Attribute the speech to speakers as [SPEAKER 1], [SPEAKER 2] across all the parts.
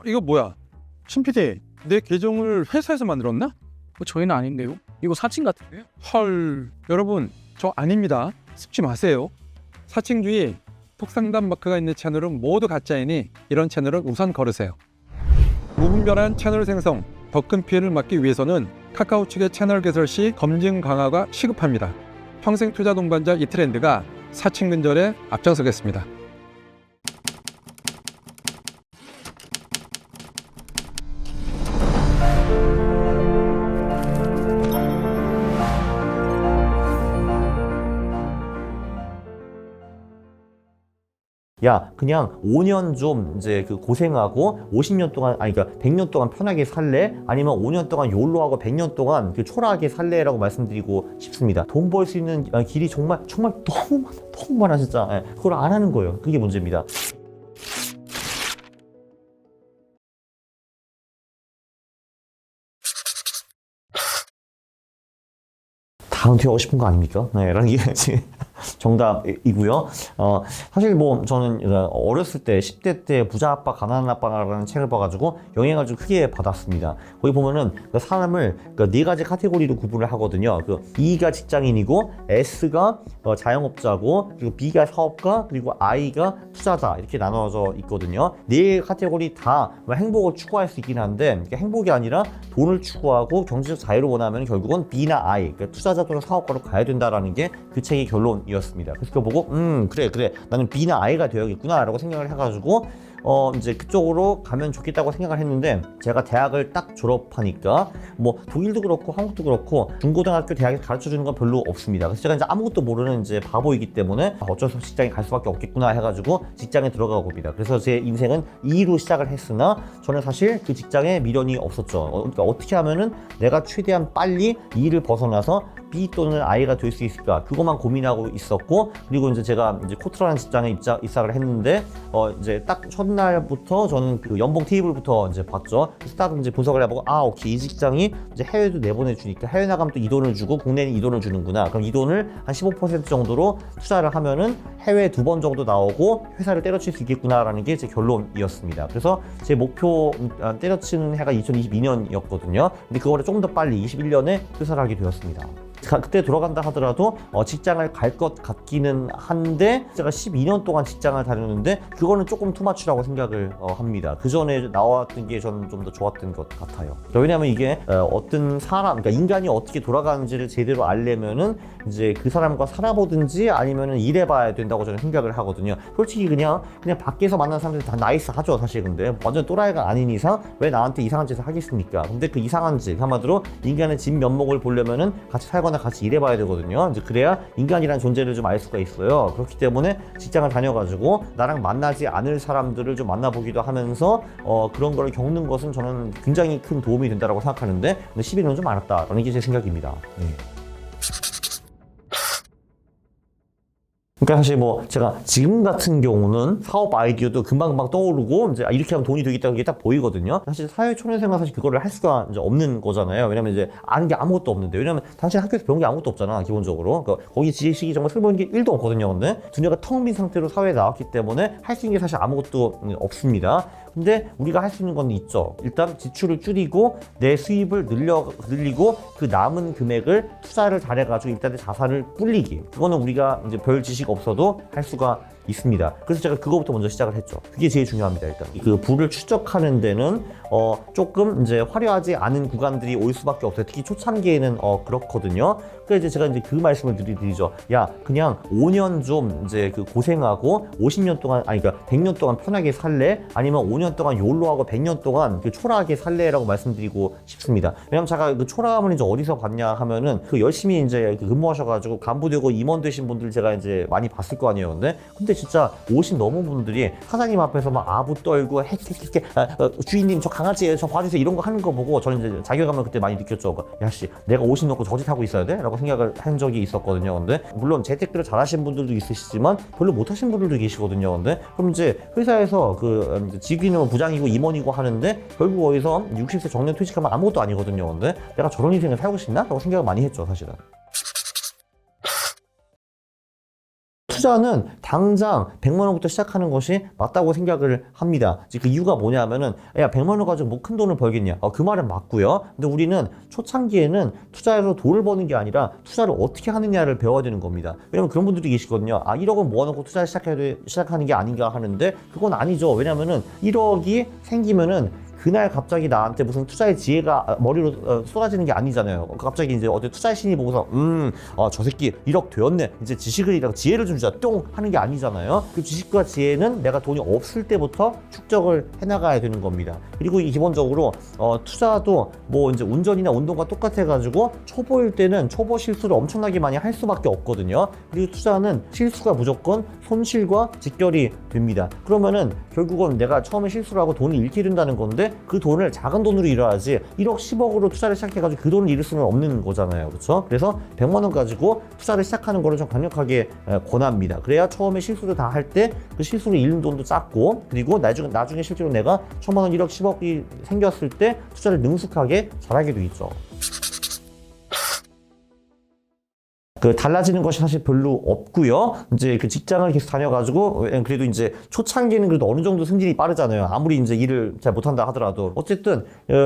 [SPEAKER 1] 이거 뭐야? 신 PD, 내 계정을 회사에서 만들었나?
[SPEAKER 2] 저희는 아닌데요? 이거 사칭 같은데요?
[SPEAKER 1] 헐, 여러분, 저 아닙니다. 습지 마세요. 사칭주의, 톡상담 마크가 있는 채널은 모두 가짜이니 이런 채널은 우선 거르세요. 무분별한 채널 생성, 더 큰 피해를 막기 위해서는 카카오 측의 채널 개설 시 검증 강화가 시급합니다. 평생 투자 동반자 이 트렌드가 사칭 근절에 앞장서겠습니다.
[SPEAKER 3] 야, 그냥 5년 좀 이제 그 고생하고 50년 동안, 아니 그러니까 100년 동안 편하게 살래? 아니면 5년 동안 욜로하고 100년 동안 그 초라하게 살래라고 말씀드리고 싶습니다. 돈 벌 수 있는 길이 정말 너무 많아 진짜. 예, 그걸 안 하는 거예요. 그게 문제입니다. 다 은퇴하고 싶은 거 아닙니까? 네, 라는 게 정답이고요. 사실 뭐 저는 어렸을 때 10대 때 부자 아빠 가난한 아빠라는 책을 봐가지고 영향을 좀 크게 받았습니다. 거기 보면은 그 사람을 네 가지 카테고리로 구분을 하거든요. 그 E가 직장인이고 S가 자영업자고 그리고 B가 사업가 그리고 I가 투자자 이렇게 나눠져 있거든요. 네 카테고리 다 행복을 추구할 수 있긴 한데 행복이 아니라 돈을 추구하고 경제적 자유를 원하면 결국은 B나 I 그러니까 투자자 또는 사업가로 가야 된다라는 게 그 책의 결론이었습니다. 그래서 그거 보고 그래 나는 B나 I가 되어야겠구나 라고 생각을 해가지고 이제 그쪽으로 가면 좋겠다고 생각을 했는데 제가 대학을 딱 졸업하니까 뭐 독일도 그렇고 한국도 그렇고 중고등학교 대학에서 가르쳐 주는 건 별로 없습니다. 그래서 제가 이제 아무것도 모르는 이제 바보이기 때문에 어쩔 수 없이 직장에 갈 수밖에 없겠구나 해가지고 직장에 들어가 봅니다. 그래서 제 인생은 2로 시작을 했으나 저는 사실 그 직장에 미련이 없었죠. 그러니까 어떻게 하면은 내가 최대한 빨리 2를 벗어나서 B 또는 I가 될 수 있을까 그것만 고민하고 있었고 그리고 이제 제가 이제 코트라는 직장에 입사를 했는데 이제 딱 첫날부터 저는 그 연봉 테이블부터 이제 봤죠. 그래서 딱 이제 분석을 해보고 오케이 이 직장이 이제 해외도 내보내주니까 해외 나가면 또 이 돈을 주고 국내는 이 돈을 주는구나. 그럼 이 돈을 한 15% 정도로 투자를 하면은 해외 2번 정도 나오고 회사를 때려칠 수 있겠구나라는 게 제 결론이었습니다. 그래서 제 목표 때려치는 해가 2022년이었거든요. 근데 그거를 조금 더 빨리 21년에 퇴사를 하게 되었습니다. 그때 돌아간다 하더라도 직장을 갈 것 같기는 한데 제가 12년 동안 직장을 다녔는데 그거는 조금 투마치라고 생각을 합니다. 그 전에 나왔던 게 저는 좀 더 좋았던 것 같아요. 왜냐하면 이게 어떤 사람, 그러니까 인간이 어떻게 돌아가는지를 제대로 알려면은 이제 그 사람과 살아보든지 아니면은 일해봐야 된다고 저는 생각을 하거든요. 솔직히 그냥 밖에서 만난 사람들이 다 나이스하죠 사실. 근데 완전 또라이가 아닌 이상 왜 나한테 이상한 짓을 하겠습니까? 근데 그 이상한 짓 한마디로 인간의 진면목을 보려면은 같이 살거나 같이 일해봐야 되거든요. 이제 그래야 인간이란 존재를 좀 알 수가 있어요. 그렇기 때문에 직장을 다녀가지고 나랑 만나지 않을 사람들을 좀 만나보기도 하면서 그런 걸 겪는 것은 저는 굉장히 큰 도움이 된다고 생각하는데 근데 11년은 좀 많았다라는 게 제 생각입니다. 네. 그러니까 사실 뭐 제가 지금 같은 경우는 사업 아이디어도 금방금방 떠오르고 이제 이렇게 하면 돈이 되겠다는 게 딱 보이거든요. 사실 사회초년생은 사실 그거를 할 수가 이제 없는 거잖아요. 왜냐면 이제 아는 게 아무것도 없는데 왜냐면 당신 학교에서 배운 게 아무것도 없잖아 기본적으로. 그러니까 거기 지식이 정말 쓸모있는 게 1도 없거든요. 근데 두뇌가 텅 빈 상태로 사회에 나왔기 때문에 할 수 있는 게 사실 아무것도 없습니다. 근데 우리가 할 수 있는 건 있죠. 일단 지출을 줄이고 내 수입을 늘리고 그 남은 금액을 투자를 잘해가지고 일단은 자산을 불리기. 그거는 우리가 이제 별 지식 없어도 할 수가 있습니다. 그래서 제가 그거부터 먼저 시작을 했죠. 그게 제일 중요합니다. 일단 그 부를 추적하는 데는 조금 이제 화려하지 않은 구간들이 올 수밖에 없어요. 특히 초창기에는 그렇거든요. 그래서 이제 제가 이제 그 말씀을 드리죠. 야, 그냥 5년 좀 이제 그 고생하고 50년 동안 아니 그러니까 100년 동안 편하게 살래? 아니면 5년 동안 욜로하고 100년 동안 그 초라하게 살래라고 말씀드리고 싶습니다. 왜냐면 제가 그 초라함을 이제 어디서 봤냐 하면은 그 열심히 이제 근무하셔가지고 간부 되고 임원 되신 분들 제가 이제 많이 봤을 거 아니에요. 근데 진짜 50 넘은 분들이 사장님 앞에서 막 아부 떨고 주인님 저 강아지예요 저 봐주세요 이런 거 하는 거 보고 저는 이제 자괴감을 그때 많이 느꼈죠. 야씨 내가 50 넘고 저짓 하고 있어야 돼? 라고 생각을 한 적이 있었거든요. 근데 물론 재테크를 잘하신 분들도 있으시지만 별로 못하신 분들도 계시거든요. 근데 그럼 이제 회사에서 그 직위는 부장이고 임원이고 하는데 결국 거기서 60세 정년 퇴직하면 아무것도 아니거든요. 근데 내가 저런 인생을 살고 싶나? 라고 생각을 많이 했죠 사실은. 투자는 당장 100만 원부터 시작하는 것이 맞다고 생각을 합니다. 그 이유가 뭐냐면은 야 100만 원 가지고 뭐 큰 돈을 벌겠냐? 그 말은 맞고요. 근데 우리는 초창기에는 투자로 돈을 버는 게 아니라 투자를 어떻게 하느냐를 배워야 되는 겁니다. 왜냐면 그런 분들이 계시거든요. 1억은 모아놓고 투자를 시작하는 게 아닌가 하는데 그건 아니죠. 왜냐면은 1억이 생기면은 그날 갑자기 나한테 무슨 투자의 지혜가 머리로 쏟아지는 게 아니잖아요. 갑자기 이제 어디 투자의 신이 보고서 저 새끼 1억 되었네. 이제 지식이랑 지혜를 좀 주자. 똥 하는 게 아니잖아요. 그 지식과 지혜는 내가 돈이 없을 때부터 축적을 해나가야 되는 겁니다. 그리고 기본적으로 투자도 뭐 이제 운전이나 운동과 똑같아가지고 초보일 때는 초보 실수를 엄청나게 많이 할 수밖에 없거든요. 그리고 투자는 실수가 무조건 손실과 직결이 됩니다. 그러면은 결국은 내가 처음에 실수를 하고 돈을 잃게 된다는 건데 그 돈을 작은 돈으로 잃어야지 1억 10억으로 투자를 시작해가지고 그 돈을 잃을 수는 없는 거잖아요. 그렇죠? 그래서 100만 원 가지고 투자를 시작하는 거를 좀 강력하게 권합니다. 그래야 처음에 실수를 다 할 때 그 실수를 잃는 돈도 작고 그리고 나중에 실제로 내가 1000만 원 1억 10억이 생겼을 때 투자를 능숙하게 잘하게 돼 있죠. 달라지는 것이 사실 별로 없고요. 이제 그 직장을 계속 다녀가지고 그래도 이제 초창기는 그래도 어느 정도 승진이 빠르잖아요. 아무리 이제 일을 잘 못한다 하더라도 어쨌든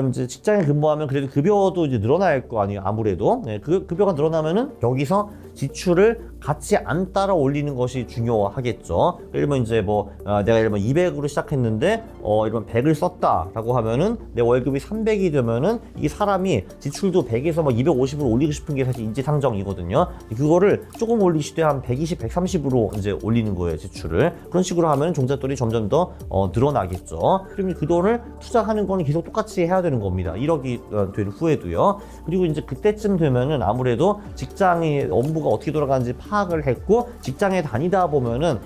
[SPEAKER 3] 이제 직장에 근무하면 그래도 급여도 이제 늘어날 거 아니에요. 아무래도 그 급여가 늘어나면은 여기서 지출을 같이 안 따라 올리는 것이 중요하겠죠. 예를 들면 이제 내가 예를 들면 200으로 시작했는데 예를 들면 100을 썼다라고 하면은 내 월급이 300이 되면은 이 사람이 지출도 100에서 250으로 올리고 싶은 게 사실 인지상정이거든요. 그거를 조금 올리시되 한 120, 130으로 이제 올리는 거예요, 지출을. 그런 식으로 하면 종잣돈이 점점 더 늘어나겠죠. 그러면 그 돈을 투자하는 거는 계속 똑같이 해야 되는 겁니다. 1억이 된 후에도요. 그리고 이제 그때쯤 되면은 아무래도 직장의 업무가 어떻게 돌아가는지 파악을 했고 직장에 다니다 보면은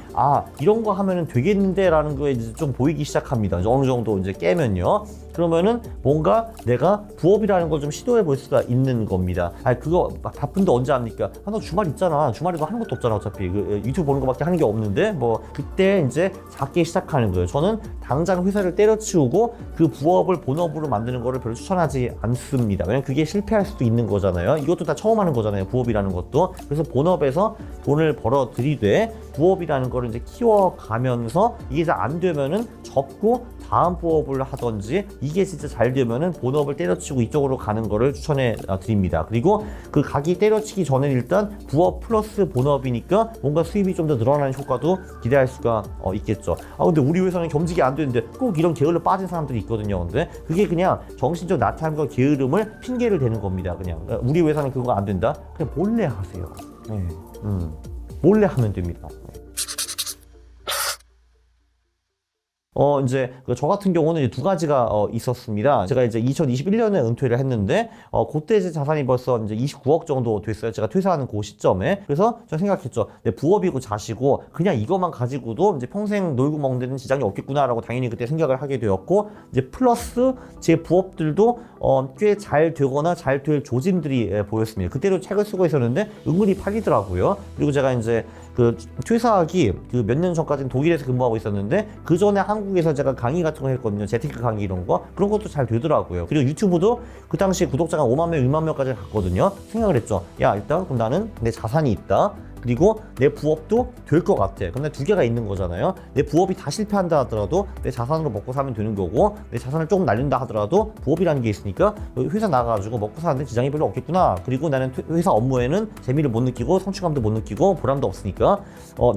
[SPEAKER 3] 이런 거 하면은 되겠는데 라는 거에 이제 좀 보이기 시작합니다. 어느 정도 이제 깨면요. 그러면은 뭔가 내가 부업이라는 걸 좀 시도해 볼 수가 있는 겁니다. 그거 바쁜데 언제 합니까? 너 주말 있잖아. 주말에도 하는 것도 없잖아. 어차피 유튜브 보는 거밖에 하는 게 없는데 그때 이제 작게 시작하는 거예요. 저는 당장 회사를 때려치우고 그 부업을 본업으로 만드는 거를 별로 추천하지 않습니다. 왜냐면 그게 실패할 수도 있는 거잖아요. 이것도 다 처음 하는 거잖아요. 부업이라는 것도. 그래서 본업에서 돈을 벌어 들이되 부업이라는 거를 이제 키워가면서 이게 잘 안 되면은 접고 다음 부업을 하던지 이게 진짜 잘 되면은 본업을 때려치고 이쪽으로 가는 거를 추천해 드립니다. 그리고 그 가기 때려치기 전에 일단 부업 플러스 본업이니까 뭔가 수입이 좀 더 늘어나는 효과도 기대할 수가 있겠죠. 근데 우리 회사는 겸직이 안 되는데 꼭 이런 게을러 빠진 사람들이 있거든요. 근데 그게 그냥 정신적 나태함과 게으름을 핑계를 대는 겁니다. 그냥 우리 회사는 그거 안 된다. 그냥 몰래 하세요. 몰래 하면 됩니다. 이제 저 같은 경우는 두 가지가 있었습니다. 제가 이제 2021년에 은퇴를 했는데 그때 제 자산이 벌써 이제 29억 정도 됐어요. 제가 퇴사하는 그 시점에. 그래서 제가 생각했죠. 내 부업이고 자시고 그냥 이것만 가지고도 이제 평생 놀고 먹는 데는 지장이 없겠구나라고 당연히 그때 생각을 하게 되었고 이제 플러스 제 부업들도 꽤 잘 되거나 잘 될 조짐들이 보였습니다. 그때도 책을 쓰고 있었는데 은근히 팔리더라고요. 그리고 제가 이제 그 퇴사하기 몇 년 전까지는 독일에서 근무하고 있었는데 그 전에 한국에서 제가 강의 같은 거 했거든요. 재테크 강의 이런 거. 그런 것도 잘 되더라고요. 그리고 유튜브도 그 당시에 구독자가 5만 명, 6만 명까지 갔거든요. 생각을 했죠. 일단 그럼 나는 내 자산이 있다. 그리고 내 부업도 될 것 같아. 근데 두 개가 있는 거잖아요. 내 부업이 다 실패한다 하더라도 내 자산으로 먹고 사면 되는 거고 내 자산을 조금 날린다 하더라도 부업이라는 게 있으니까 회사 나가가지고 먹고 사는데 지장이 별로 없겠구나. 그리고 나는 회사 업무에는 재미를 못 느끼고 성취감도 못 느끼고 보람도 없으니까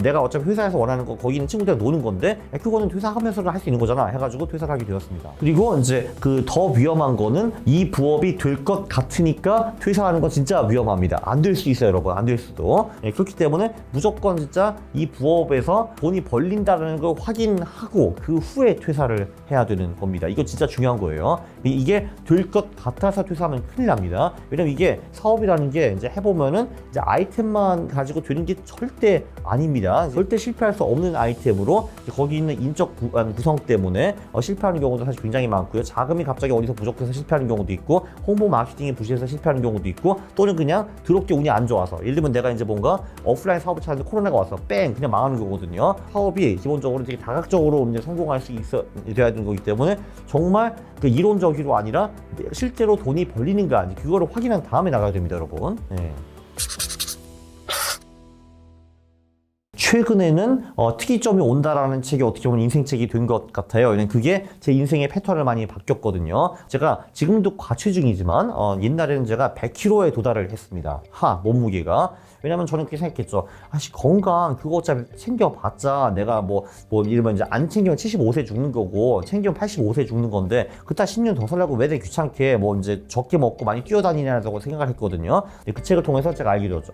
[SPEAKER 3] 내가 어차피 회사에서 원하는 거 거기 있는 친구들이랑 노는 건데 그거는 퇴사하면서도 할 수 있는 거잖아 해가지고 퇴사를 하게 되었습니다. 그리고 이제 그 더 위험한 거는 이 부업이 될 것 같으니까 퇴사하는 건 진짜 위험합니다. 안 될 수 있어요, 여러분. 안 될 수도. 그렇기 때문에 무조건 진짜 이 부업에서 돈이 벌린다는 걸 확인하고 그 후에 퇴사를 해야 되는 겁니다. 이거 진짜 중요한 거예요. 이게 될 것 같아서 퇴사하면 큰일 납니다. 왜냐면 이게 사업이라는 게 이제 해보면은 이제 아이템만 가지고 되는 게 절대 아닙니다. 절대 실패할 수 없는 아이템으로 거기 있는 인적 구성 때문에 실패하는 경우도 사실 굉장히 많고요. 자금이 갑자기 어디서 부족해서 실패하는 경우도 있고 홍보 마케팅이 부실해서 실패하는 경우도 있고 또는 그냥 더럽게 운이 안 좋아서 예를 들면 내가 이제 뭔가 오프라인 사업을 찾는데 코로나가 와서 뺑 그냥 망하는 거거든요. 사업이 기본적으로 되게 다각적으로 이제 성공할 수 돼야 되는 거기 때문에 정말 그 이론적으로 아니라 실제로 돈이 벌리는가 아닌지 그거를 확인한 다음에 나가야 됩니다, 여러분. 최근에는 특이점이 온다라는 책이 어떻게 보면 인생책이 된 것 같아요. 왜냐면 그게 제 인생의 패턴을 많이 바뀌었거든요. 제가 지금도 과체중이지만 옛날에는 제가 100kg에 도달을 했습니다. 몸무게가. 왜냐면 저는 그렇게 생각했죠. 건강 그거 어차피 챙겨봤자 내가 뭐 이러면 이제 안 챙기면 75세 죽는 거고 챙기면 85세 죽는 건데 그따 10년 더 살려고 왜 이렇게 귀찮게 뭐 이제 적게 먹고 많이 뛰어다니냐고 생각을 했거든요. 그 책을 통해서 제가 알게 되었죠.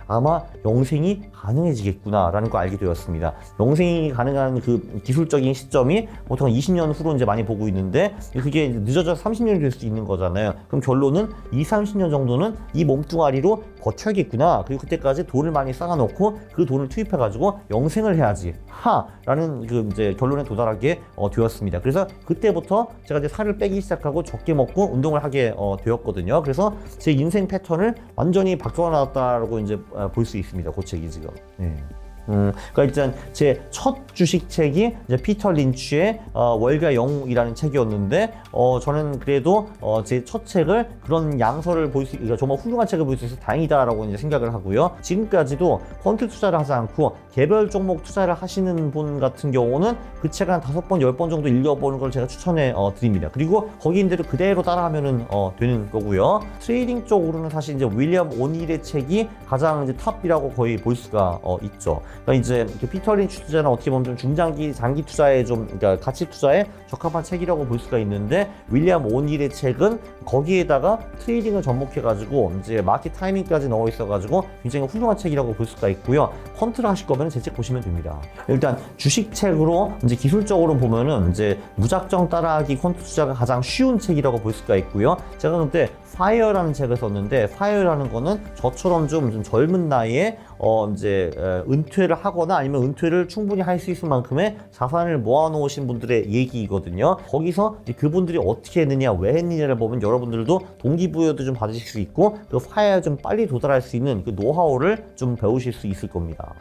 [SPEAKER 3] 아마 영생이 가능해지겠구나 라는 거 알게 되었습니다. 영생이 가능한 그 기술적인 시점이 보통 20년 후로 이제 많이 보고 있는데 그게 이제 늦어져서 30년이 될 수 있는 거잖아요. 그럼 결론은 30년 정도는 이 몸뚱아리로 버텨야겠구나. 그리고 그때까지 돈을 많이 쌓아놓고 그 돈을 투입해가지고 영생을 해야지. 라는 그 이제 결론에 도달하게 되었습니다. 그래서 그때부터 제가 이제 살을 빼기 시작하고 적게 먹고 운동을 하게 되었거든요. 그래서 제 인생 패턴을 완전히 바꿔놨다라고 이제 볼 수 있습니다. 그 책이 지금. 네. 그러니까 일단 제 첫 주식책이 이제 피터 린치의 월가 영이라는 책이었는데 저는 그래도 제 첫 책을 그런 양서를 볼 수, 그러니까 정말 훌륭한 책을 볼 수 있어서 다행이다라고 이제 생각을 하고요. 지금까지도 펀드 투자를 하지 않고 개별 종목 투자를 하시는 분 같은 경우는 그 책 한 5번, 10번 정도 읽어보는 걸 제가 추천해 드립니다. 그리고 거기 있는 대로 그대로 따라하면은 되는 거고요. 트레이딩 쪽으로는 사실 이제 윌리엄 오닐의 책이 가장 이제 탑이라고 거의 볼 수가 있죠. 그러니까 이제 피터 린치 투자는 어떻게 보면 좀 중장기, 장기 투자에 그러니까 가치 투자에 적합한 책이라고 볼 수가 있는데 윌리엄 오닐의 책은 거기에다가 트레이딩을 접목해가지고 이제 마켓 타이밍까지 넣어 있어가지고 굉장히 훌륭한 책이라고 볼 수가 있고요. 펀트를 하실 거면 제 책 보시면 됩니다. 일단 주식책으로 이제 기술적으로 보면은 이제 무작정 따라하기 펀트 투자가 가장 쉬운 책이라고 볼 수가 있고요. 제가 그때 파이어라는 책을 썼는데 파이어라는 거는 저처럼 좀 젊은 나이에 이제 은퇴를 하거나 아니면 은퇴를 충분히 할 수 있을 만큼의 자산을 모아놓으신 분들의 얘기거든요. 거기서 이제 그분들이 어떻게 했느냐, 왜 했느냐를 보면 여러분들도 동기부여도 좀 받으실 수 있고 그 파이어에 좀 빨리 도달할 수 있는 그 노하우를 좀 배우실 수 있을 겁니다.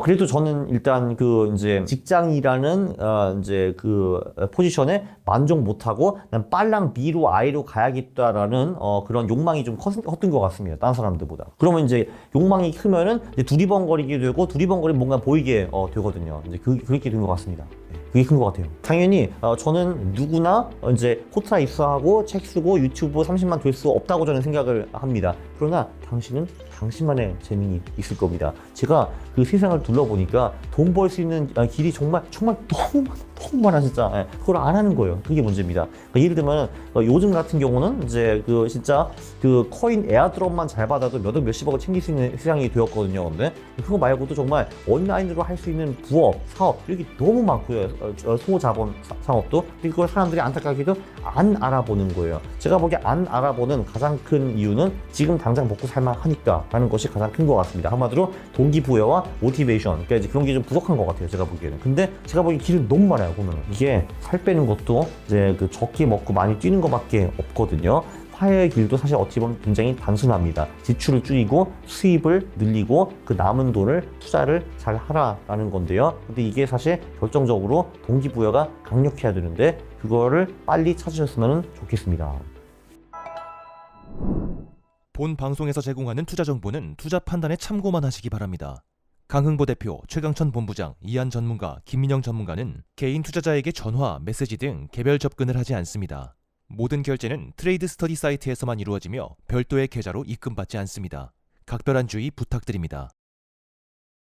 [SPEAKER 3] 그래도 저는 일단 그 이제 직장이라는 이제 그 포지션에 만족 못하고 난 빨랑 B로 I로 가야겠다라는 그런 욕망이 좀 컸던 것 같습니다. 다른 사람들보다. 그러면 이제 욕망이 크면은 이제 두리번거리게 되고 두리번거리면 뭔가 보이게 되거든요. 이제 그렇게 된 것 같습니다. 그게 큰 것 같아요. 당연히 저는 누구나 이제 코타 입사하고 책 쓰고 유튜브 30만 될 수 없다고 저는 생각을 합니다. 그러나 당신은 당신만의 재능이 있을 겁니다. 제가 그 세상을 둘러보니까 돈 벌 수 있는 길이 정말 너무 많아 진짜. 그걸 안 하는 거예요. 그게 문제입니다. 그러니까 예를 들면 요즘 같은 경우는 이제 그 진짜 그 코인 에어드롭만 잘 받아도 몇억 몇십억을 챙길 수 있는 세상이 되었거든요. 근데 그거 말고도 정말 온라인으로 할 수 있는 부업, 사업 이렇게 너무 많고요. 소자본 상업도. 그걸 사람들이 안타깝게도 안 알아보는 거예요. 제가 보기에 안 알아보는 가장 큰 이유는 지금 당장 먹고 살만하니까 라는 것이 가장 큰 것 같습니다. 한마디로 동기부여와 모티베이션, 그러니까 이제 그런 게 좀 부족한 것 같아요. 제가 보기에는. 근데 제가 보기에 길이 너무 많아요. 보면 이게 살 빼는 것도 이제 그 적게 먹고 많이 뛰는 것밖에 없거든요. 파이어의 길도 사실 어찌 보면 굉장히 단순합니다. 지출을 줄이고 수입을 늘리고 그 남은 돈을 투자를 잘 하라라는 건데요. 근데 이게 사실 결정적으로 동기부여가 강력해야 되는데 그거를 빨리 찾으셨으면 좋겠습니다.
[SPEAKER 4] 본 방송에서 제공하는 투자 정보는 투자 판단에 참고만 하시기 바랍니다. 강흥보 대표, 최강천 본부장, 이한 전문가, 김민영 전문가는 개인 투자자에게 전화, 메시지 등 개별 접근을 하지 않습니다. 모든 결제는 트레이드 스터디 사이트에서만 이루어지며 별도의 계좌로 입금받지 않습니다. 각별한 주의 부탁드립니다.